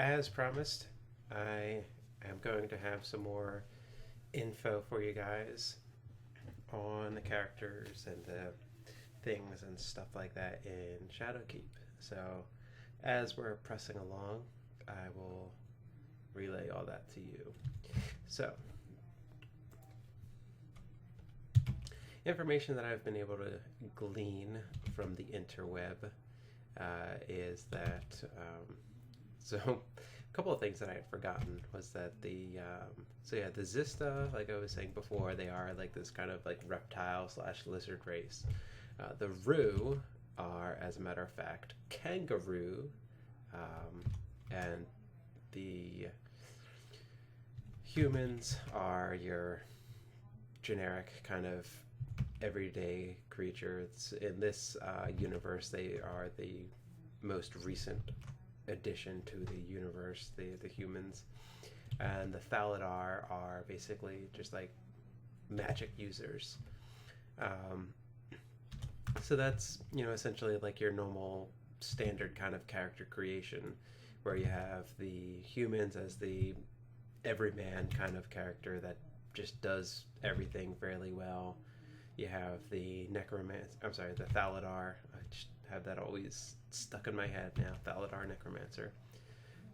as promised, I am going to have some more info for you guys on the characters and the things and stuff like that in Shadowkeep. So, as we're pressing along, I will relay all that to you. So, information that I've been able to glean from the interweb is that so a couple of things that I had forgotten was that the Zista, like I was saying before, they are like this kind of like reptile / lizard race. The Rue are, as a matter of fact, kangaroo, and the humans are your generic kind of everyday creatures. In this universe, they are the most recent addition to the universe, the humans. And the Thaladar are basically just like magic users. So that's, essentially like your normal standard kind of character creation, where you have the humans as the everyman kind of character that just does everything fairly well. You have the the Thaladar. I just have that always stuck in my head now. Thaladar Necromancer.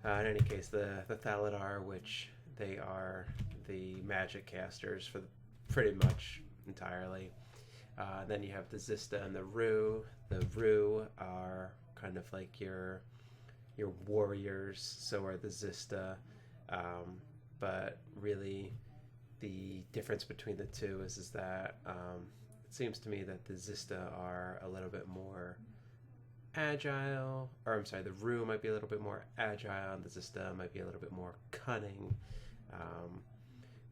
In any case, the Thaladar, which they are the magic casters for pretty much entirely. Then you have the Zista and the Rue. The Rue are kind of like your warriors. So are the Zista. But really, the difference between the two is that it seems to me that the Zista are a little bit more agile, or I'm sorry, the Rue might be a little bit more agile, and the Zista might be a little bit more cunning.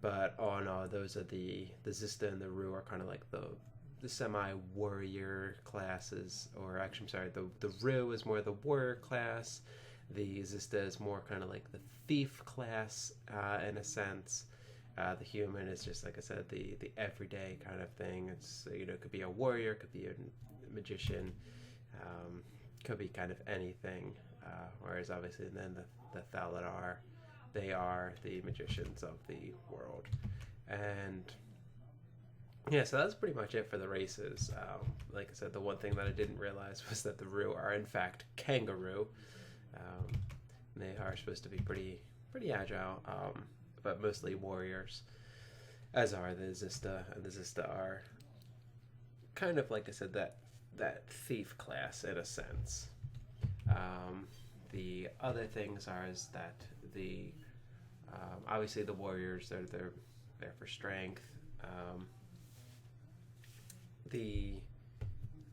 But all in all, those are the Zista and the Rue are kind of like the semi-warrior classes, or actually, I'm sorry, the Rue is more the warrior class. The Zista is more kind of like the thief class in a sense. The human is just, like I said, the everyday kind of thing. It's, it could be a warrior, could be a magician, could be kind of anything. Whereas obviously then the Thaladar, they are the magicians of the world. And yeah, so that's pretty much it for the races. Like I said, the one thing that I didn't realize was that the Rue are in fact kangaroo. They are supposed to be pretty agile, but mostly warriors, as are the Zista. And the Zista are kind of, like I said, that thief class in a sense. The other things is that the obviously the warriors, they're there for strength. The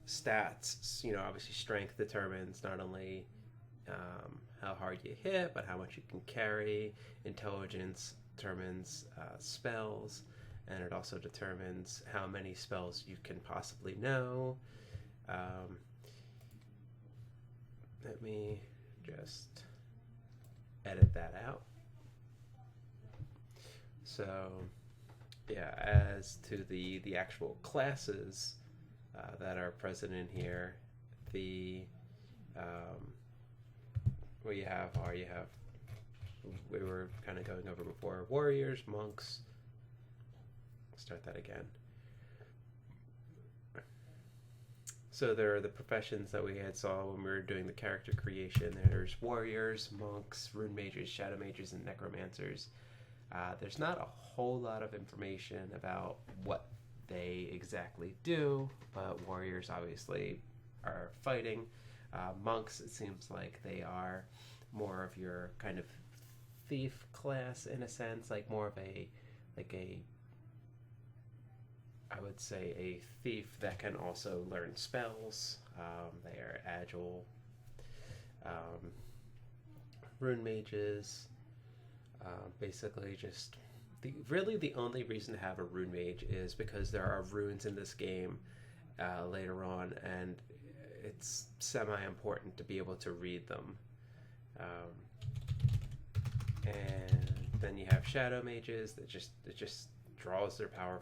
stats, obviously strength determines not only how hard you hit, but how much you can carry. Intelligence determines spells, and it also determines how many spells you can possibly know. Let me just edit that out. So, yeah, as to the actual classes that are present in here, the what you have we were kind of going over before, warriors, monks. Start that again. So there are the professions that we had saw when we were doing the character creation. There's warriors, monks, rune mages, shadow mages, and necromancers. There's not a whole lot of information about what they exactly do, but warriors obviously are fighting. Monks, it seems like they are more of your kind of thief class in a sense, like more of a I would say a thief that can also learn spells. They are agile. Rune mages, basically just the only reason to have a rune mage is because there are runes in this game later on, and it's semi-important to be able to read them. And then you have shadow mages that just draws their power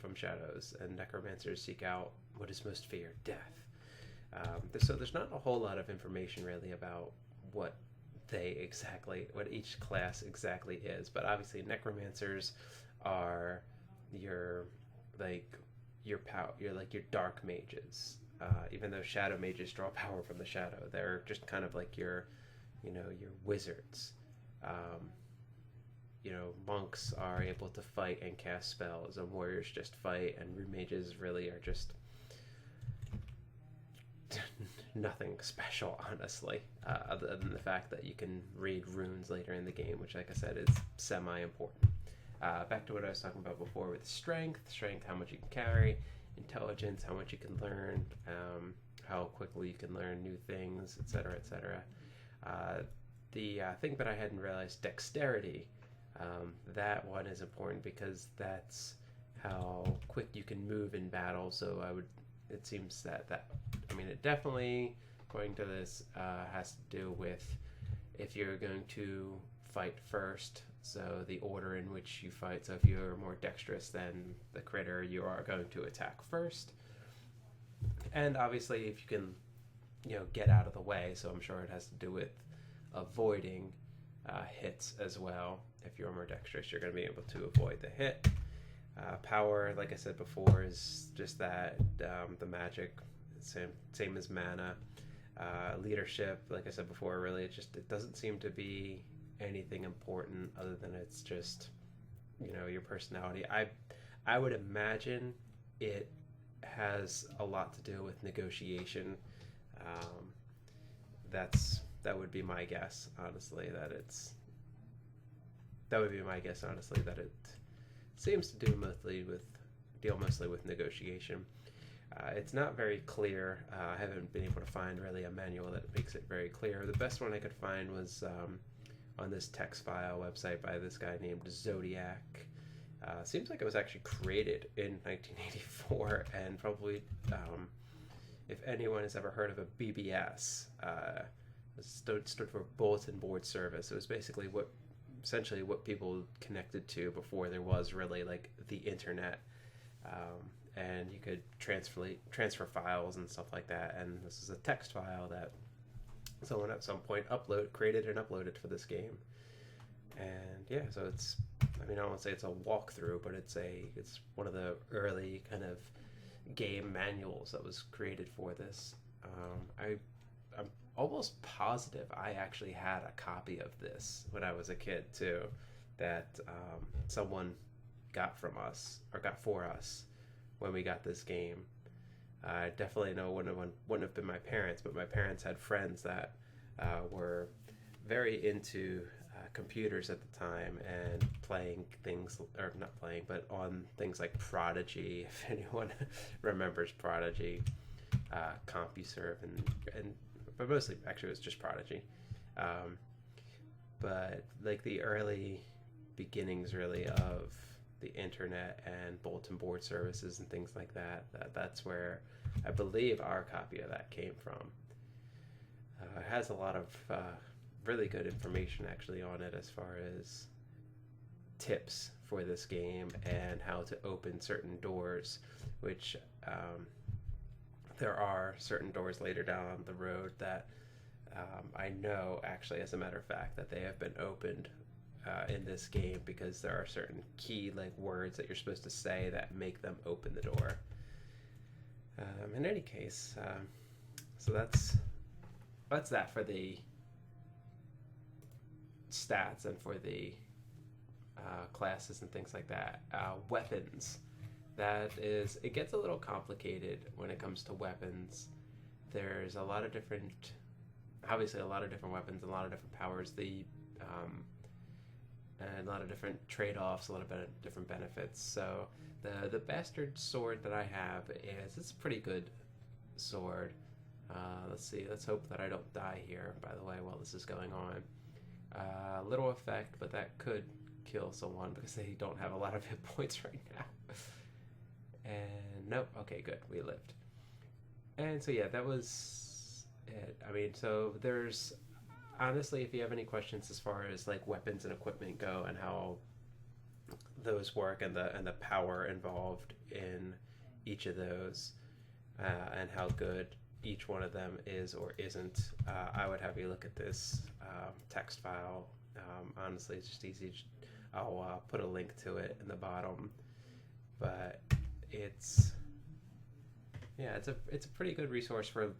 from shadows, and necromancers seek out what is most feared, death. So there's not a whole lot of information really about what what each class exactly is. But obviously, necromancers are your like your power. You're like your dark mages. Even though shadow mages draw power from the shadow, they're just kind of like your your wizards. Um, Monks are able to fight and cast spells, and warriors just fight, and rune mages really are just nothing special, honestly, other than the fact that you can read runes later in the game, which, like I said, is semi-important. Back to what I was talking about before with strength, how much you can carry, intelligence, how much you can learn, how quickly you can learn new things, etc., etc. The thing that I hadn't realized, dexterity, that one is important because that's how quick you can move in battle. So it seems it definitely, according to this, has to do with if you're going to fight first, so the order in which you fight. So if you're more dexterous than the critter, you are going to attack first. And obviously if you can, get out of the way, so I'm sure it has to do with avoiding hits as well. If you're more dexterous, you're going to be able to avoid the hit. Power, like I said before, is just that, the magic, same as mana. Leadership, like I said before, really it doesn't seem to be anything important other than it's just your personality. I would imagine it has a lot to do with negotiation. That would be my guess, honestly, that it seems to deal mostly with negotiation. It's not very clear. I haven't been able to find really a manual that makes it very clear. The best one I could find was on this text file website by this guy named Zodiac. Seems like it was actually created in 1984, and probably, if anyone has ever heard of a BBS, it stood for Bulletin Board Service. It was basically essentially what people connected to before there was really like the internet, and you could transfer files and stuff like that. And this is a text file that someone at some point created and uploaded for this game. And yeah, so it's, I don't want to say it's a walkthrough, but it's one of the early kind of game manuals that was created for this. I'm almost positive I actually had a copy of this when I was a kid too, that someone got for us when we got this game. I definitely know wouldn't have been my parents, but my parents had friends that were very into computers at the time and playing things, or not playing, but on things like Prodigy, if anyone remembers Prodigy, CompuServe, but mostly actually it was just Prodigy. But like the early beginnings really of the internet and bulletin board services and things like that's where I believe our copy of that came from. It has a lot of really good information actually on it as far as tips for this game and how to open certain doors, which there are certain doors later down the road that I know actually, as a matter of fact, that they have been opened in this game because there are certain key words that you're supposed to say that make them open the door. In any case, so that's that for the stats and for the classes and things like that. Weapons. It gets a little complicated when it comes to weapons. There's a lot of different weapons, a lot of different powers, and a lot of different trade-offs, a lot of different benefits. So the bastard sword that I have it's a pretty good sword. Let's see, let's hope that I don't die here, by the way, while this is going on. Little effect, but that could kill someone because they don't have a lot of hit points right now. And nope, okay, good, we lived. And so yeah, that was it. So there's, honestly, if you have any questions as far as weapons and equipment go and how those work and the power involved in each of those, and how good each one of them is or isn't, I would have you look at this text file. Honestly, it's just easy. I'll put a link to it in the bottom, but it's a pretty good resource for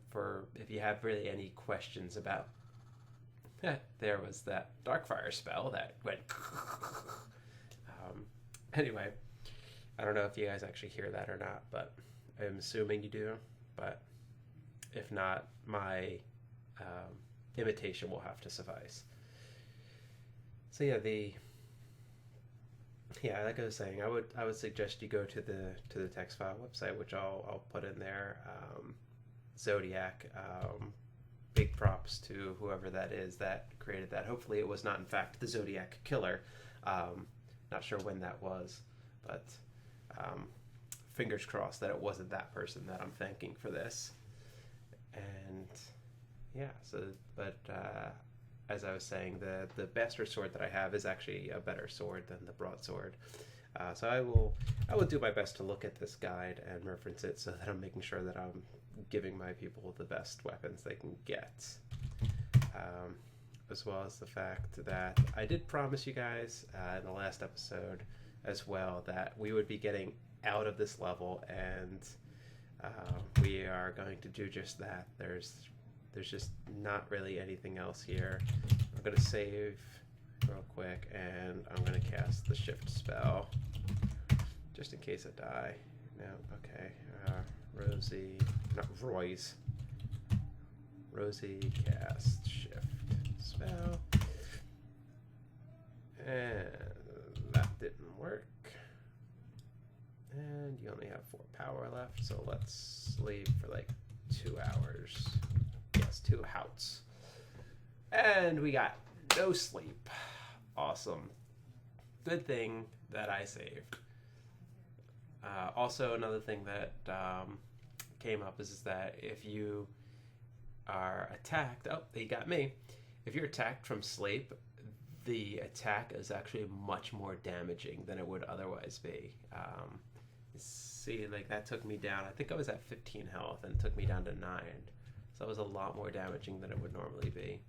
if you have really any questions about. There was that Darkfire spell that went. Anyway, I don't know if you guys actually hear that or not, but I'm assuming you do. But if not, my imitation will have to suffice. So like I was saying, I would suggest you go to the text file website, which I'll put in there. Zodiac. Big props to whoever that is that created that. Hopefully, it was not in fact the Zodiac killer. Not sure when that was, but fingers crossed that it wasn't that person that I'm thanking for this. And as I was saying, the bastard sword that I have is actually a better sword than the broadsword. So I will do my best to look at this guide and reference it so that I'm making sure that I'm giving my people the best weapons they can get. As well as the fact that I did promise you guys in the last episode as well that we would be getting out of this level, and we are going to do just that. There's just not really anything else here. I'm going to save real quick, and I'm going to cast the shift spell just in case I die. No, okay. Rosie, not Roy's. Rosie, cast shift spell. And that didn't work. And you only have 4 power left, so let's sleep for like 2 hours. Yes, 2 houts. And we got no sleep. Awesome. Good thing that I saved. Also, another thing that came up is that if you are attacked, oh, they got me. If you're attacked from sleep, the attack is actually much more damaging than it would otherwise be. See, like that took me down. I think I was at 15 health and took me down to 9. So that was a lot more damaging than it would normally be.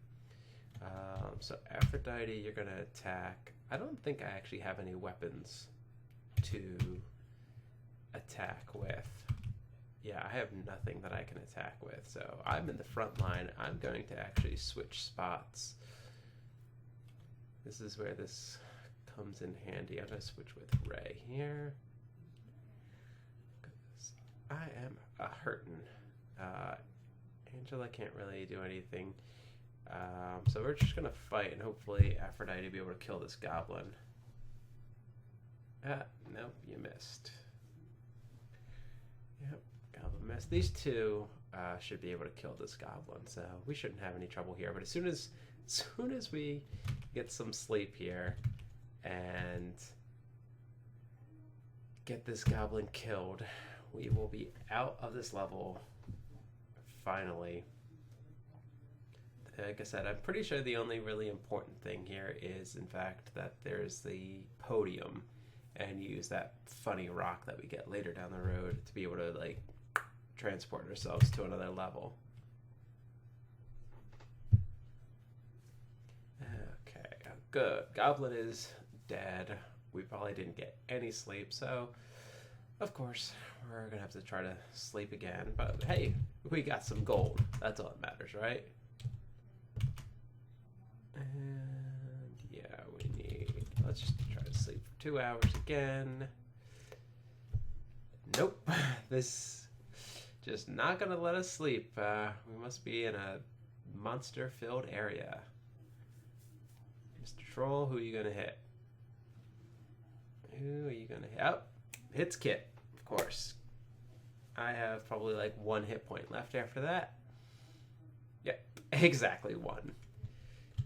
So Aphrodite, you're gonna attack. I don't think I actually have any weapons to attack with. Yeah, I have nothing that I can attack with. So I'm in the front line. I'm going to actually switch spots. This is where this comes in handy. I'm gonna switch with Ray here. I am hurting. Angela can't really do anything. So we're just going to fight, and hopefully Aphrodite will be able to kill this goblin. Nope, you missed. Yep, goblin missed. These two should be able to kill this goblin, so we shouldn't have any trouble here. But as soon as we get some sleep here and get this goblin killed, we will be out of this level finally. Like I said, I'm pretty sure the only really important thing here is, in fact, that there's the podium, and use that funny rock that we get later down the road to be able to, like, transport ourselves to another level. Okay, good. Goblin is dead. We probably didn't get any sleep, so of course we're gonna have to try to sleep again. But hey, we got some gold. That's all that matters, right? And yeah, let's just try to sleep for 2 hours again. Nope, this just not gonna let us sleep. We must be in a monster-filled area. Mr. Troll, who are you gonna hit? Who are you gonna hit? Oh, hits Kit, of course. I have probably like 1 hit point left after that. Yep, exactly 1.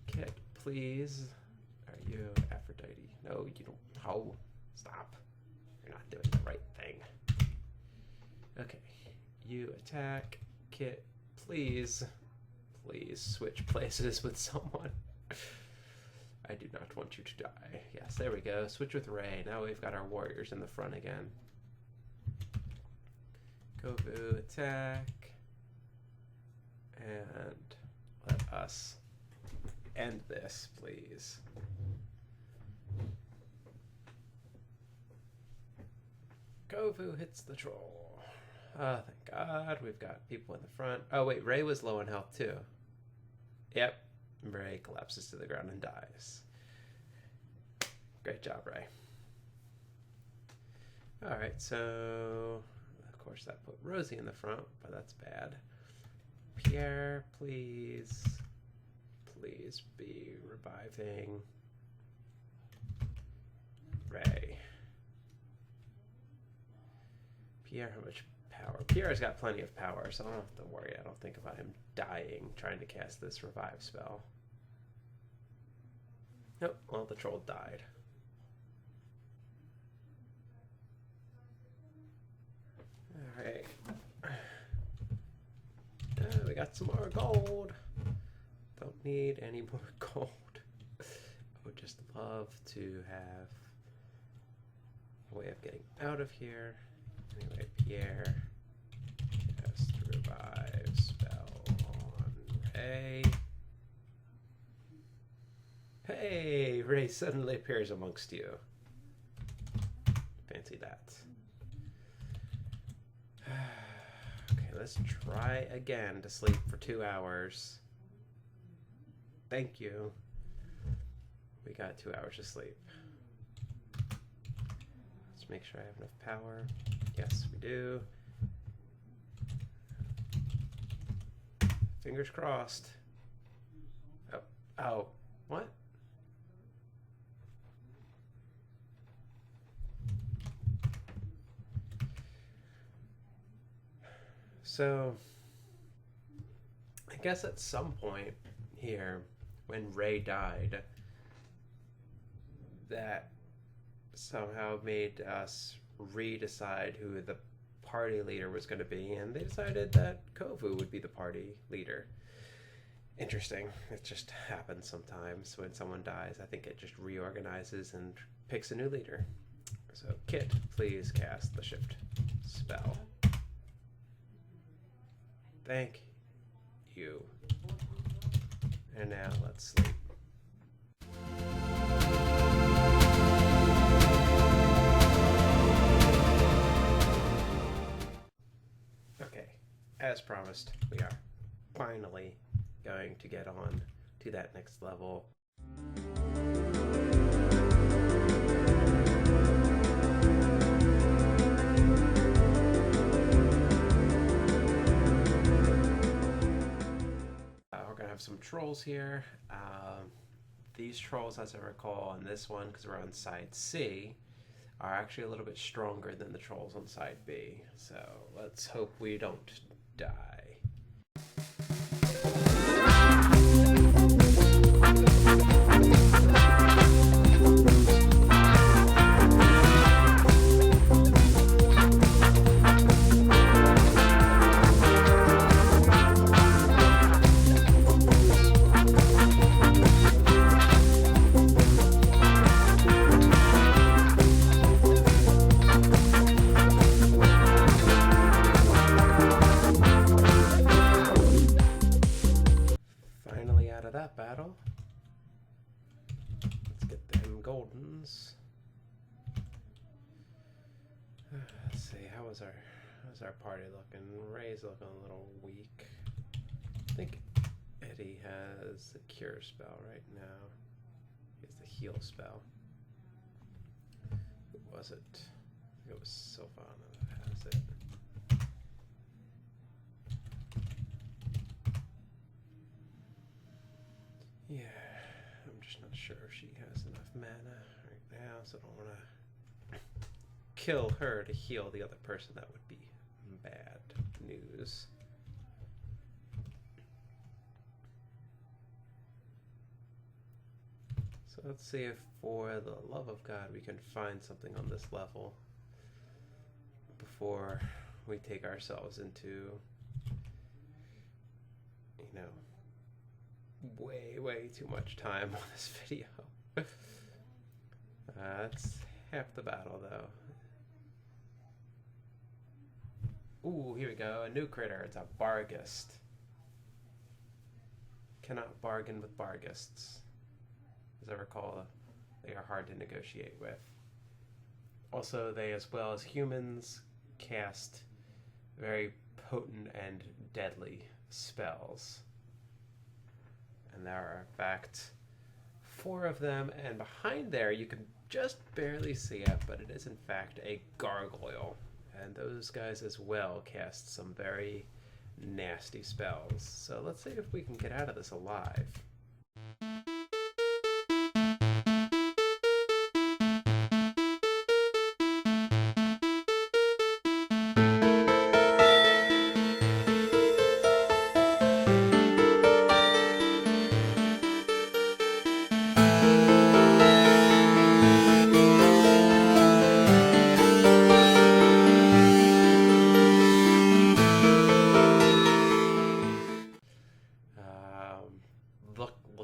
Kit, please. Are you Aphrodite? No, you don't. Oh, stop. You're not doing the right thing. Okay, you attack. Kit, please. Please switch places with someone. I do not want you to die. Yes, there we go. Switch with Ray. Now we've got our warriors in the front again. Kovu, attack. And let us end this, please. Kovu hits the troll. Oh, thank God. We've got people in the front. Oh, wait. Ray was low in health, too. Yep. Ray collapses to the ground and dies. Great job, Ray. All right, so... Of course, that put Rosie in the front, but that's bad. Pierre, please. Please be reviving Ray. Pierre, how much power? Pierre's got plenty of power, so I don't have to worry. I don't think about him dying trying to cast this revive spell. Nope, well, the troll died. Alright. We got some more gold. Don't need any more gold. I would just love to have a way of getting out of here. Anyway, Pierre, cast revive spell on Ray. Hey, Ray suddenly appears amongst you. Fancy that. Okay, let's try again to sleep for 2 hours. Thank you. We got 2 hours of sleep. Let's make sure I have enough power. Yes, we do. Fingers crossed. Oh, what? So, I guess at some point here, when Ray died, that somehow made us redecide who the party leader was going to be, and they decided that Kovu would be the party leader. Interesting. It just happens sometimes when someone dies. I think it just reorganizes and picks a new leader. So, Kit, please cast the shift spell. Thank you. And now let's sleep. Okay, as promised, we are finally going to get on to that next level. We're gonna have some trolls here. These trolls, as I recall, on this one, because we're on side C, are actually a little bit stronger than the trolls on side B. So let's hope we don't die. Battle. Let's get them goldens. Let's see, how's our party looking? Ray's looking a little weak. I think Eddie has the cure spell right now. He has the heal spell. Who was it? I think it was Sylvana that has it. Yeah, I'm just not sure if she has enough mana right now, so I don't want to kill her to heal the other person. That would be bad news. So let's see if, for the love of God, we can find something on this level before we take ourselves into, you know, way too much time on this video. That's half the battle, though. Ooh, here we go. A new critter. It's a Barghest. cannot bargain with bargists. As I recall, they are hard to negotiate with. Also, they, as well as humans, cast very potent and deadly spells. And there are, in fact, 4 of them, and behind there you can just barely see it, but it is in fact a gargoyle. And those guys as well cast some very nasty spells. So let's see if we can get out of this alive.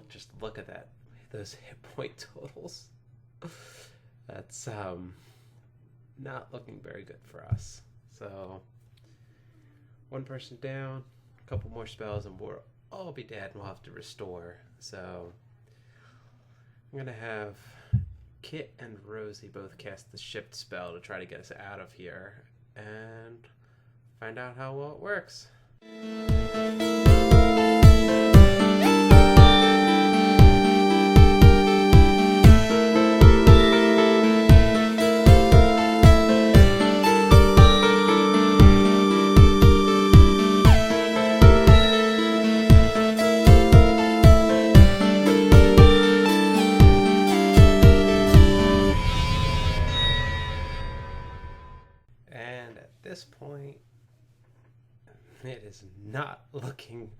Just look at that. Those hit point totals. That's not looking very good for us. So 1 person down, a couple more spells, and we'll all be dead, and we'll have to restore. So I'm gonna have Kit and Rosie both cast the shift spell to try to get us out of here and find out how well it works. And at this point, it is not looking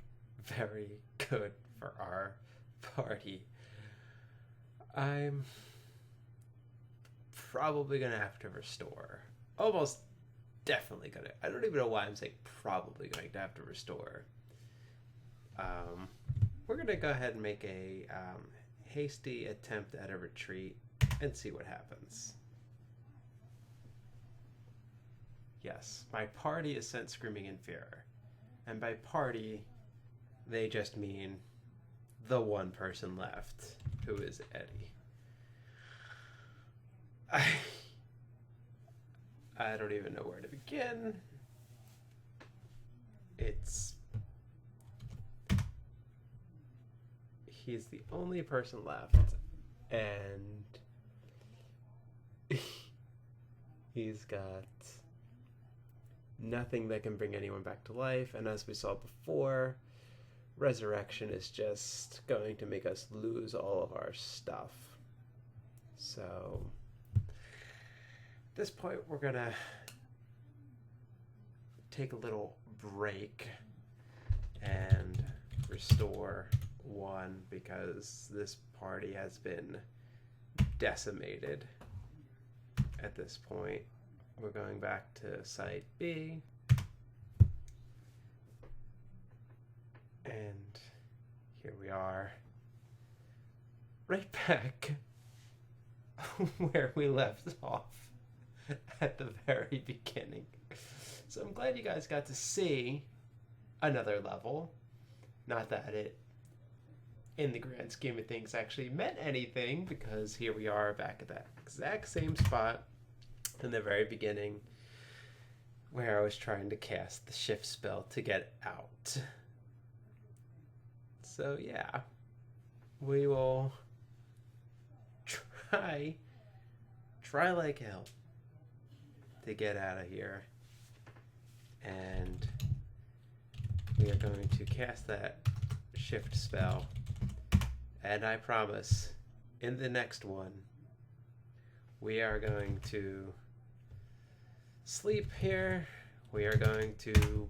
very good for our party. I'm probably gonna have to restore. Almost definitely gonna. I don't even know why I'm saying probably going to have to restore. We're gonna go ahead and make a hasty attempt at a retreat and see what happens. Yes, my party is sent screaming in fear. And by party, they just mean the 1 person left, who is Eddie. I don't even know where to begin. He's the only person left, and he's got nothing that can bring anyone back to life, and as we saw before, resurrection is just going to make us lose all of our stuff. So at this point, we're gonna take a little break and restore 1 because this party has been decimated at this point. We're going back to Site B. And here we are. Right back where we left off at the very beginning. So I'm glad you guys got to see another level. Not that it, in the grand scheme of things, actually meant anything, because here we are back at that exact same spot in the very beginning where I was trying to cast the shift spell to get out. So yeah, we will try like hell to get out of here, and we are going to cast that shift spell, and I promise in the next one we are going to sleep here. We are going to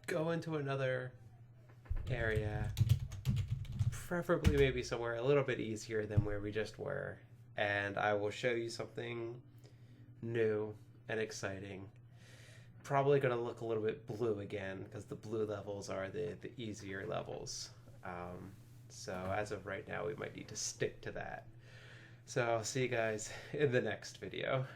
go into another area, preferably maybe somewhere a little bit easier than where we just were, and I will show you something new and exciting. Probably going to look a little bit blue again, because the blue levels are the easier levels. So as of right now, we might need to stick to that. So I'll see you guys in the next video.